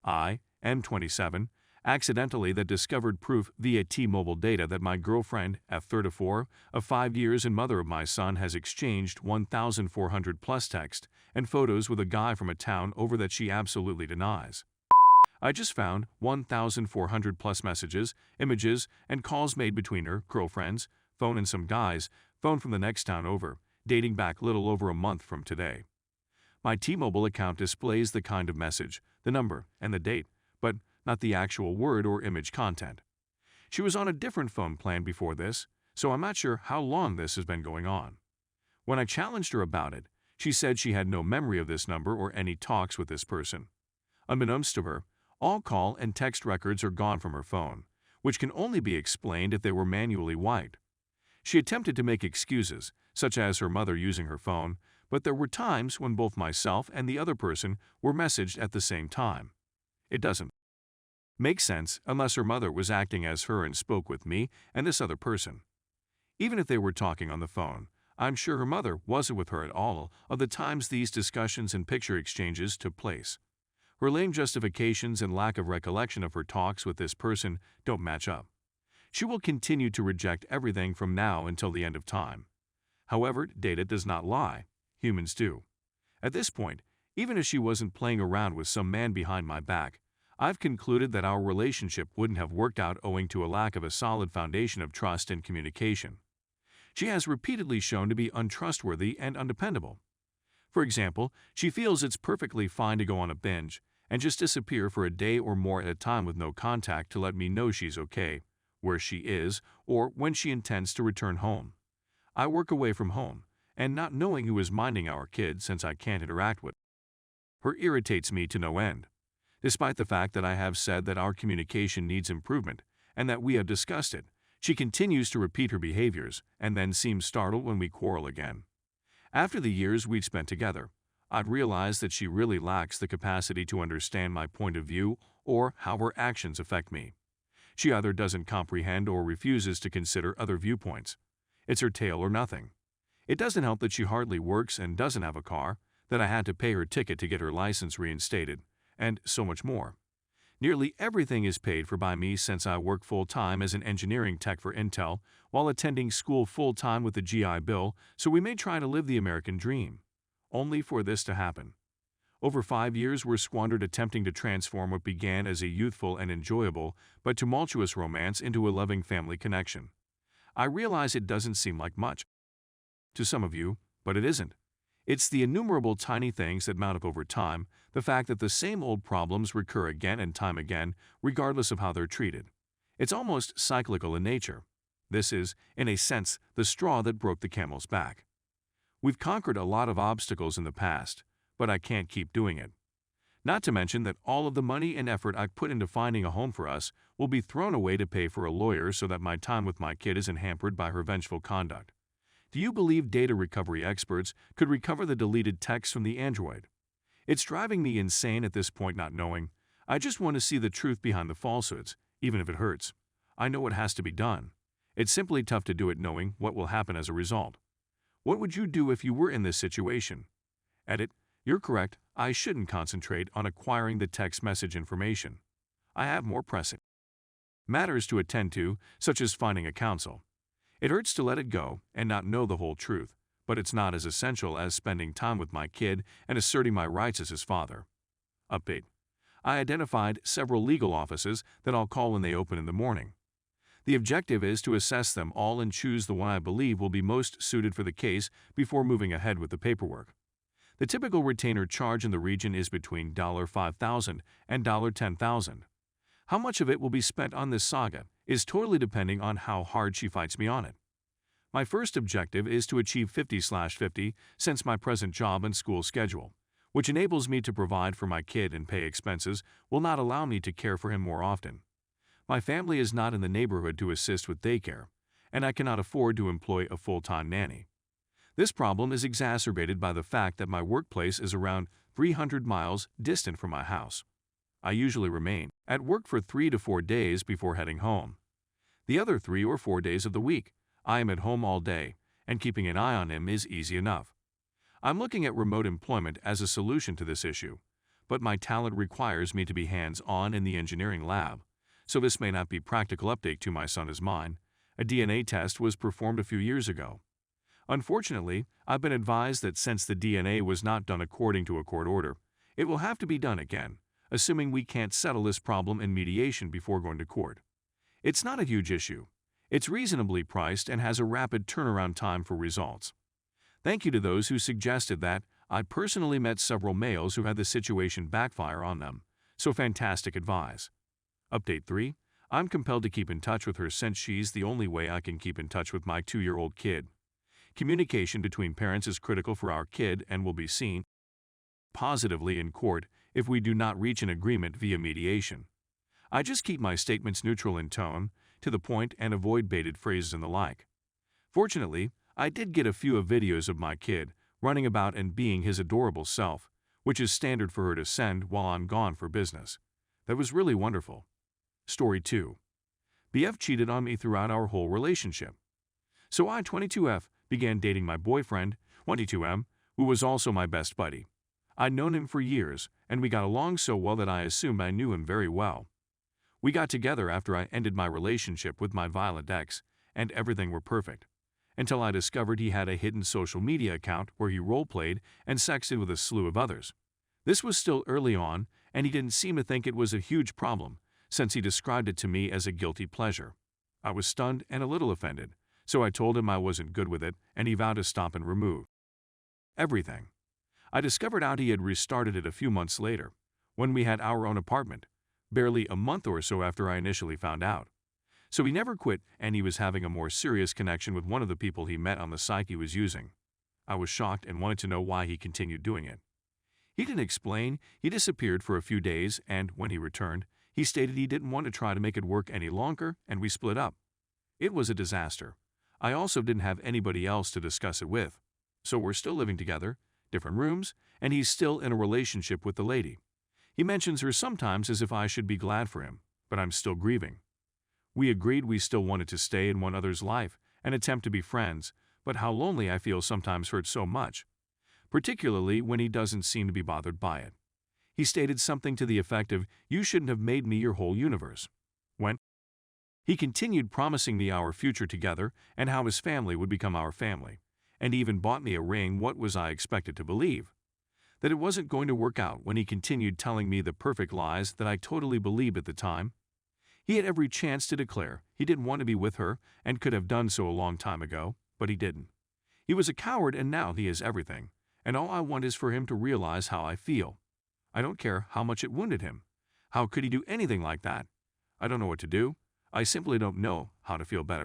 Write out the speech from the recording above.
I, M27, accidentally that discovered proof via T-Mobile data that my girlfriend, F34, of 5 years and mother of my son has exchanged 1,400 plus text and photos with a guy from a town over that she absolutely denies. I just found 1,400 plus messages, images, and calls made between her, girlfriends, phone and some guys, phone from the next town over, dating back little over a month from today. My T-Mobile account displays the kind of message, the number, and the date, but not the actual word or image content. She was on a different phone plan before this, so I'm not sure how long this has been going on. When I challenged her about it, she said she had no memory of this number or any talks with this person. Unbeknownst to her, all call and text records are gone from her phone, which can only be explained if they were manually wiped. She attempted to make excuses, such as her mother using her phone, but there were times when both myself and the other person were messaged at the same time. It doesn't make sense unless her mother was acting as her and spoke with me and this other person. Even if they were talking on the phone, I'm sure her mother wasn't with her at all of the times these discussions and picture exchanges took place. Her lame justifications and lack of recollection of her talks with this person don't match up. She will continue to reject everything from now until the end of time. However, data does not lie. Humans do. At this point, even if she wasn't playing around with some man behind my back, I've concluded that our relationship wouldn't have worked out owing to a lack of a solid foundation of trust and communication. She has repeatedly shown to be untrustworthy and undependable. For example, she feels it's perfectly fine to go on a binge and just disappear for a day or more at a time with no contact to let me know she's okay, where she is, or when she intends to return home. I work away from home, and not knowing who is minding our kids since I can't interact with her irritates me to no end. Despite the fact that I have said that our communication needs improvement and that we have discussed it, she continues to repeat her behaviors and then seems startled when we quarrel again. After the years we've spent together, I'd realized that she really lacks the capacity to understand my point of view or how her actions affect me. She either doesn't comprehend or refuses to consider other viewpoints. It's her tail or nothing. It doesn't help that she hardly works and doesn't have a car, that I had to pay her ticket to get her license reinstated, and so much more. Nearly everything is paid for by me since I work full-time as an engineering tech for Intel while attending school full-time with the GI Bill, so we may try to live the American dream. Only for this to happen. Over 5 years were squandered attempting to transform what began as a youthful and enjoyable but tumultuous romance into a loving family connection. I realize it doesn't seem like much to some of you, but it isn't. It's the innumerable tiny things that mount up over time, the fact that the same old problems recur again and time again, regardless of how they're treated. It's almost cyclical in nature. This is, in a sense, the straw that broke the camel's back. We've conquered a lot of obstacles in the past, but I can't keep doing it. Not to mention that all of the money and effort I've put into finding a home for us will be thrown away to pay for a lawyer so that my time with my kid isn't hampered by her vengeful conduct. Do you believe data recovery experts could recover the deleted text from the Android? It's driving me insane at this point not knowing. I just want to see the truth behind the falsehoods, even if it hurts. I know it has to be done. It's simply tough to do it knowing what will happen as a result. What would you do if you were in this situation? Edit. You're correct, I shouldn't concentrate on acquiring the text message information. I have more pressing matters to attend to, such as finding a counsel. It hurts to let it go and not know the whole truth, but it's not as essential as spending time with my kid and asserting my rights as his father. Update. I identified several legal offices that I'll call when they open in the morning. The objective is to assess them all and choose the one I believe will be most suited for the case before moving ahead with the paperwork. The typical retainer charge in the region is between $5,000 and $10,000. How much of it will be spent on this saga is totally depending on how hard she fights me on it. My first objective is to achieve 50/50 since my present job and school schedule, which enables me to provide for my kid and pay expenses, will not allow me to care for him more often. My family is not in the neighborhood to assist with daycare, and I cannot afford to employ a full-time nanny. This problem is exacerbated by the fact that my workplace is around 300 miles distant from my house. I usually remain at work for 3 to 4 days before heading home. The other 3 or 4 days of the week, I am at home all day, and keeping an eye on him is easy enough. I'm looking at remote employment as a solution to this issue, but my talent requires me to be hands-on in the engineering lab, so this may not be practical update to my son as mine. A DNA test was performed a few years ago. Unfortunately, I've been advised that since the DNA was not done according to a court order, it will have to be done again, assuming we can't settle this problem in mediation before going to court. It's not a huge issue. It's reasonably priced and has a rapid turnaround time for results. Thank you to those who suggested that. I personally met several males who had the situation backfire on them, so fantastic advice. Update 3. I'm compelled to keep in touch with her since she's the only way I can keep in touch with my 2-year-old kid. Communication between parents is critical for our kid and will be seen positively in court if we do not reach an agreement via mediation. I just keep my statements neutral in tone, to the point, and avoid baited phrases and the like. Fortunately, I did get a few of videos of my kid running about and being his adorable self, which is standard for her to send while I'm gone for business. That was really wonderful. Story 2. BF cheated on me throughout our whole relationship. So I, 22F, began dating my boyfriend, 22M, who was also my best buddy. I'd known him for years, and we got along so well that I assumed I knew him very well. We got together after I ended my relationship with my violent ex, and everything were perfect, until I discovered he had a hidden social media account where he role-played and sexted with a slew of others. This was still early on, and he didn't seem to think it was a huge problem, since he described it to me as a guilty pleasure. I was stunned and a little offended, so I told him I wasn't good with it, and he vowed to stop and remove everything. I discovered out he had restarted it a few months later, when we had our own apartment, barely a month or so after I initially found out. So he never quit, and he was having a more serious connection with one of the people he met on the site he was using. I was shocked and wanted to know why he continued doing it. He didn't explain. He disappeared for a few days, and when he returned, he stated he didn't want to try to make it work any longer, and we split up. It was a disaster. I also didn't have anybody else to discuss it with. So we're still living together, different rooms, and he's still in a relationship with the lady. He mentions her sometimes as if I should be glad for him, but I'm still grieving. We agreed we still wanted to stay in one other's life and attempt to be friends, but how lonely I feel sometimes hurts so much, particularly when he doesn't seem to be bothered by it. He stated something to the effect of, "You shouldn't have made me your whole universe." He continued promising me our future together and how his family would become our family, and even bought me a ring. What was I expected to believe? That it wasn't going to work out when he continued telling me the perfect lies that I totally believed at the time? He had every chance to declare he didn't want to be with her and could have done so a long time ago, but he didn't. He was a coward, and now he is everything, and all I want is for him to realize how I feel. I don't care how much it wounded him. How could he do anything like that? I don't know what to do. I simply don't know how to feel better.